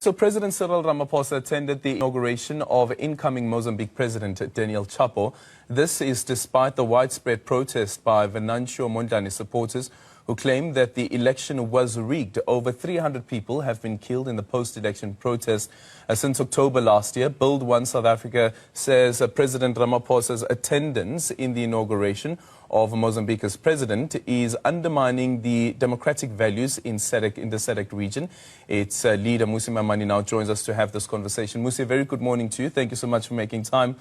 So President Cyril Ramaphosa attended the inauguration of incoming Mozambique President DANIEL Chapo. This is despite the widespread protest by Venancio Mondlane supporters who claim that the election was rigged. Over 300 people have been killed in the post-election protest since October last year. Build One South Africa says President Ramaphosa's attendance in the inauguration of Mozambique as president is undermining the democratic values in the SADC region. Its leader, Mmusi Maimane, now joins us to have this conversation. Mmusi, a very good morning to you. Thank you so much for making time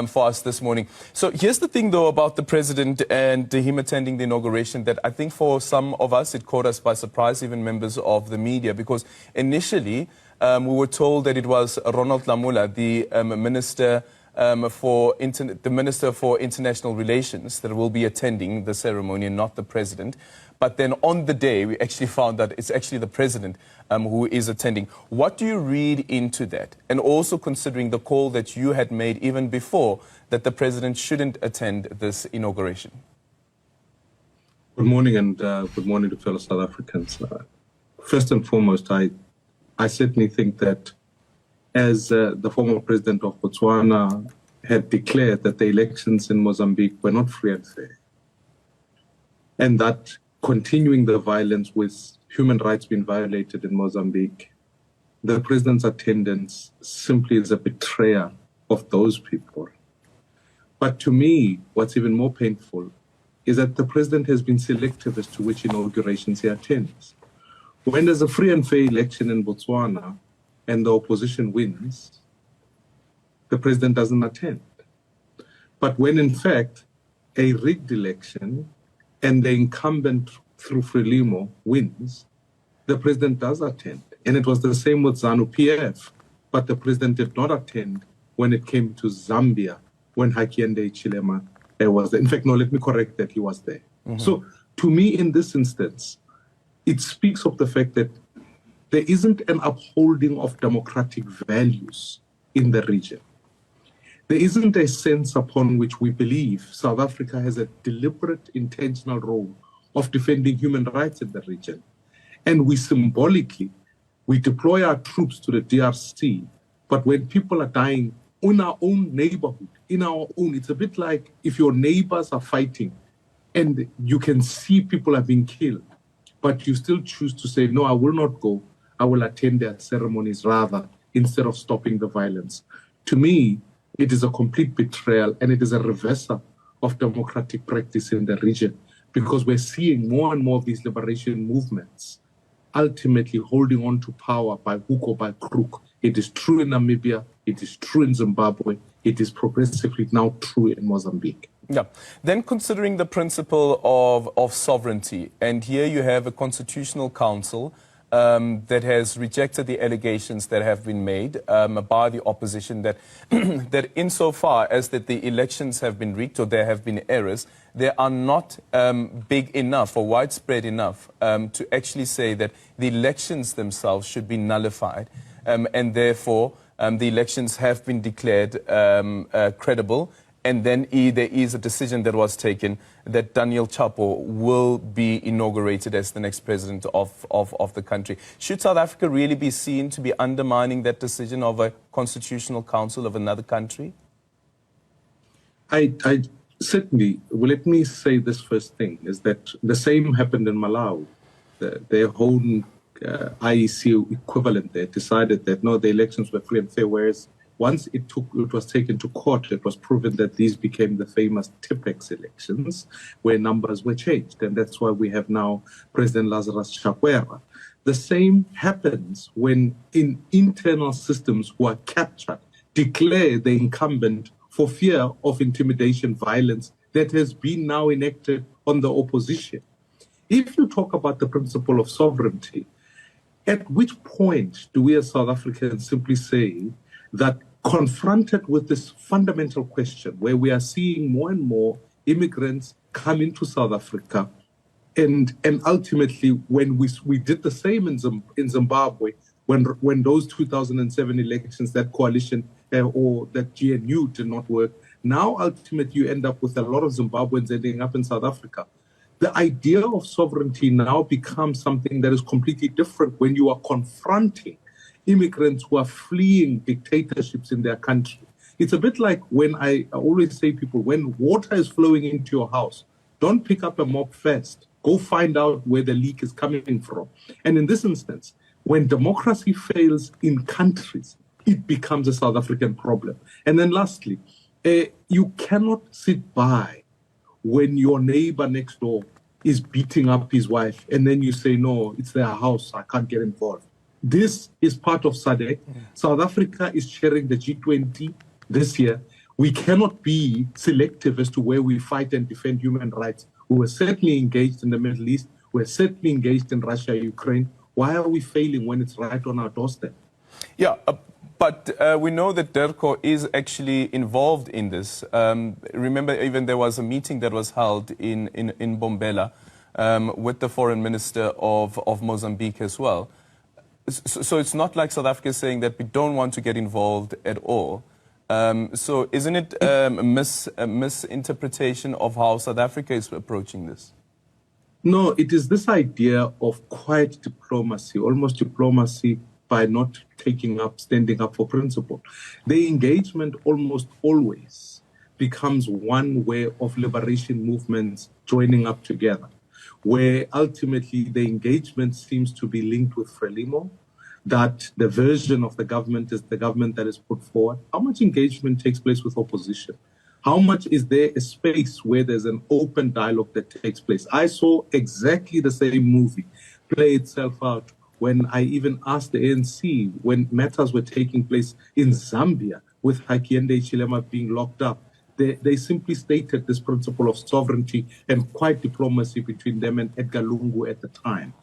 for us this morning. So here's the thing, though, about the president and him attending the inauguration, that I think for some of us it caught us by surprise, even members of the media, because initially we were told that it was Ronald Lamula, the Minister for International Relations, that will be attending the ceremony and not the president. But then on the day, we actually found that it's actually the president who is attending. What do you read into that? And also considering the call that you had made even before that the president shouldn't attend this inauguration. Good morning, and good morning to fellow South Africans. First and foremost, I certainly think that as the former president of Botswana had declared that the elections in Mozambique were not free and fair, and that continuing the violence with human rights being violated in Mozambique, the president's attendance simply is a betrayal of those people. But to me, what's even more painful is that the president has been selective as to which inaugurations he attends. When there's a free and fair election in Botswana, and the opposition wins, the president doesn't attend. But when, in fact, a rigged election and the incumbent through Frelimo wins, the president does attend. And it was the same with ZANU-PF, but the president did not attend when it came to Zambia, when Hakainde Hichilema was there. In fact, no, let me correct that, he was there. So, to me, in this instance, it speaks of the fact that there isn't an upholding of democratic values in the region. There isn't a sense upon which we believe South Africa has a deliberate, intentional role of defending human rights in the region. And we deploy our troops to the DRC, but when people are dying in our own neighborhood, it's a bit like if your neighbors are fighting and you can see people are being killed, but you still choose to say, no, I will not go. I will attend their ceremonies rather, instead of stopping the violence. To me, it is a complete betrayal, and it is a reversal of democratic practice in the region, because we're seeing more and more of these liberation movements ultimately holding on to power by hook or by crook. It is true in Namibia, it is true in Zimbabwe, it is progressively now true in Mozambique. Yeah. Then considering the principle of sovereignty, and here you have a constitutional council that has rejected the allegations that have been made by the opposition that that insofar as that the elections have been rigged or there have been errors, they are not big enough or widespread enough to actually say that the elections themselves should be nullified, and therefore the elections have been declared credible. And then there is a decision that was taken that DANIEL Chapo will be inaugurated as the next president of the country. Should South Africa really be seen to be undermining that decision of a constitutional council of another country? I certainly, well, let me say this first thing, is that the same happened in Malawi. Their own IEC equivalent there decided that, no, the elections were free and fair, whereas once it was taken to court, it was proven that these became the famous TIPEX elections, where numbers were changed. And that's why we have now President Lazarus Chakwera. The same happens when in internal systems who are captured declare the incumbent for fear of intimidation, violence that has been now enacted on the opposition. If you talk about the principle of sovereignty, at which point do we as South Africans simply say that, confronted with this fundamental question where we are seeing more and more immigrants come into South Africa, and ultimately when we did the same in Zimbabwe, when those 2007 elections, that coalition or that GNU did not work, now ultimately you end up with a lot of Zimbabweans ending up in South Africa. The idea of sovereignty now becomes something that is completely different when you are confronting immigrants who are fleeing dictatorships in their country. It's a bit like when I always say people, when water is flowing into your house, don't pick up a mop first. Go find out where the leak is coming from. And in this instance, when democracy fails in countries, it becomes a South African problem. And then lastly, you cannot sit by when your neighbor next door is beating up his wife, and then you say, no, it's their house, I can't get involved. This is part of SADC. South Africa is chairing the G20 this year. We cannot be selective as to where we fight and defend human rights. We were certainly engaged in the Middle East. We're certainly engaged in Russia, Ukraine. Why are we failing when it's right on our doorstep? Yeah, but we know that DIRCO is actually involved in this. Remember, even there was a meeting that was held in Bombela with the foreign minister of Mozambique as well. So it's not like South Africa is saying that we don't want to get involved at all. So isn't it a misinterpretation of how South Africa is approaching this? No, it is this idea of quiet diplomacy, almost diplomacy by not standing up for principle. The engagement almost always becomes one way of liberation movements joining up together, where ultimately the engagement seems to be linked with Frelimo, that the version of the government is the government that is put forward. How much engagement takes place with opposition? How much is there a space where there's an open dialogue that takes place? I saw exactly the same movie play itself out when I even asked the ANC, when matters were taking place in Zambia with Hakainde Hichilema being locked up. They simply stated this principle of sovereignty and quiet diplomacy between them and Edgar Lungu at the time.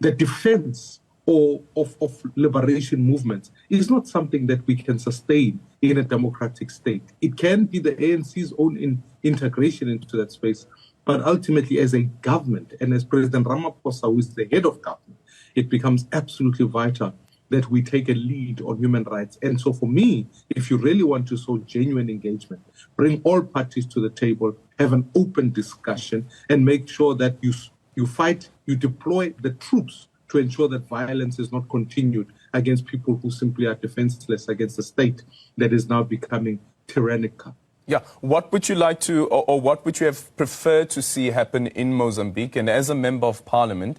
The defense of liberation movements is not something that we can sustain in a democratic state. It can be the ANC's own integration into that space, but ultimately as a government and as President Ramaphosa, who is the head of government, it becomes absolutely vital that we take a lead on human rights. And so for me, if you really want to show genuine engagement, bring all parties to the table, have an open discussion, and make sure that you fight, you deploy the troops to ensure that violence is not continued against people who simply are defenseless against a state that is now becoming tyrannical. Yeah, what would you like to, or what would you have preferred to see happen in Mozambique? And as a member of parliament,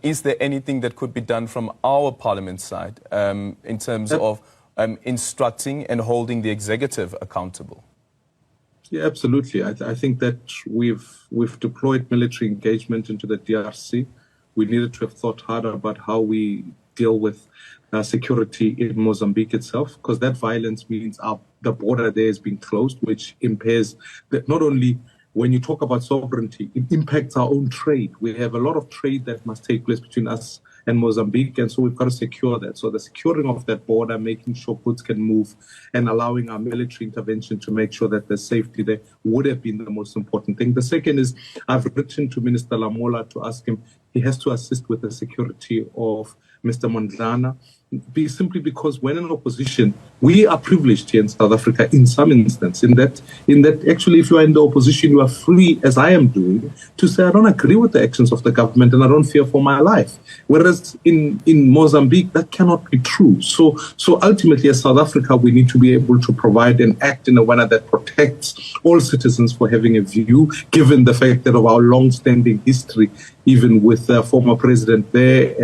is there anything that could be done from our parliament side in terms of instructing and holding the executive accountable? Yeah, absolutely. I think that we've deployed military engagement into the DRC. We needed to have thought harder about how we deal with security in Mozambique itself, because that violence means the border there is being closed, which impairs that. Not only when you talk about sovereignty, it impacts our own trade. We have a lot of trade that must take place between us and Mozambique, and so we've got to secure that. So the securing of that border, making sure goods can move, and allowing our military intervention to make sure that there's safety there would have been the most important thing. The second is I've written to Minister Lamola to ask him, he has to assist with the security of Mr. Mondlane, simply because when in opposition, we are privileged here in South Africa in some instance, in that actually if you are in the opposition, you are free, as I am doing, to say, I don't agree with the actions of the government and I don't fear for my life. Whereas in Mozambique, that cannot be true. So ultimately, as South Africa, we need to be able to provide and act in a manner that protects all citizens for having a view, given the fact that of our long-standing history, even with the former president there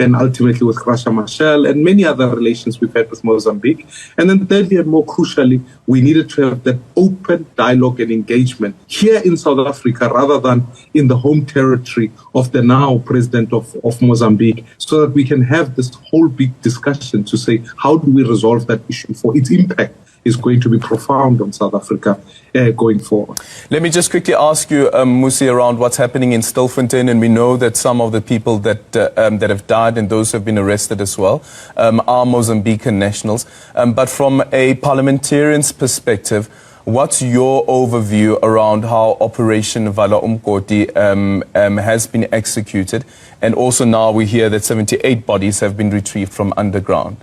and ultimately with Graça Machel and many other relations we've had with Mozambique. And then thirdly and more crucially, we needed to have that open dialogue and engagement here in South Africa rather than in the home territory of the now president of Mozambique, so that we can have this whole big discussion to say, how do we resolve that issue, for its impact is going to be profound on South Africa going forward. Let me just quickly ask you, Mmusi, around what's happening in Stilfontein, and we know that some of the people that have died and those who have been arrested as well are Mozambican nationals. But from a parliamentarian's perspective, what's your overview around how Operation Vala Umkoti has been executed? And also now we hear that 78 bodies have been retrieved from underground.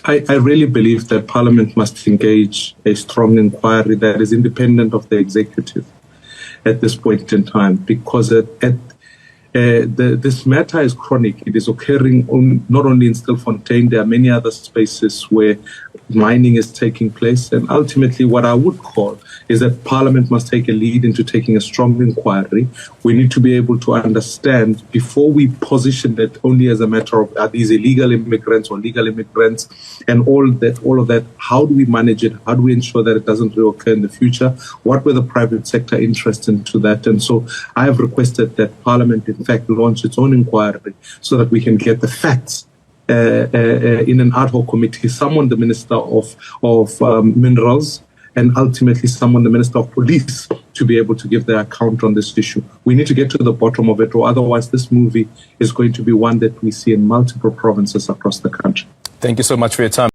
I really believe that Parliament must engage a strong inquiry that is independent of the executive at this point in time, because This matter is chronic. It is occurring not only in Stilfontein, there are many other spaces where mining is taking place. And ultimately, what I would call is that Parliament must take a lead into taking a strong inquiry. We need to be able to understand, before we position it only as a matter of are these illegal immigrants or legal immigrants, and all of that, how do we manage it? How do we ensure that it doesn't reoccur in the future? What were the private sector interests into that? And so I have requested that Parliament, in fact, launch its own inquiry so that we can get the facts in an ad hoc committee, summon the Minister of Minerals, and ultimately summon the Minister of Police to be able to give their account on this issue. We need to get to the bottom of it, or otherwise this movie is going to be one that we see in multiple provinces across the country. Thank you so much for your time.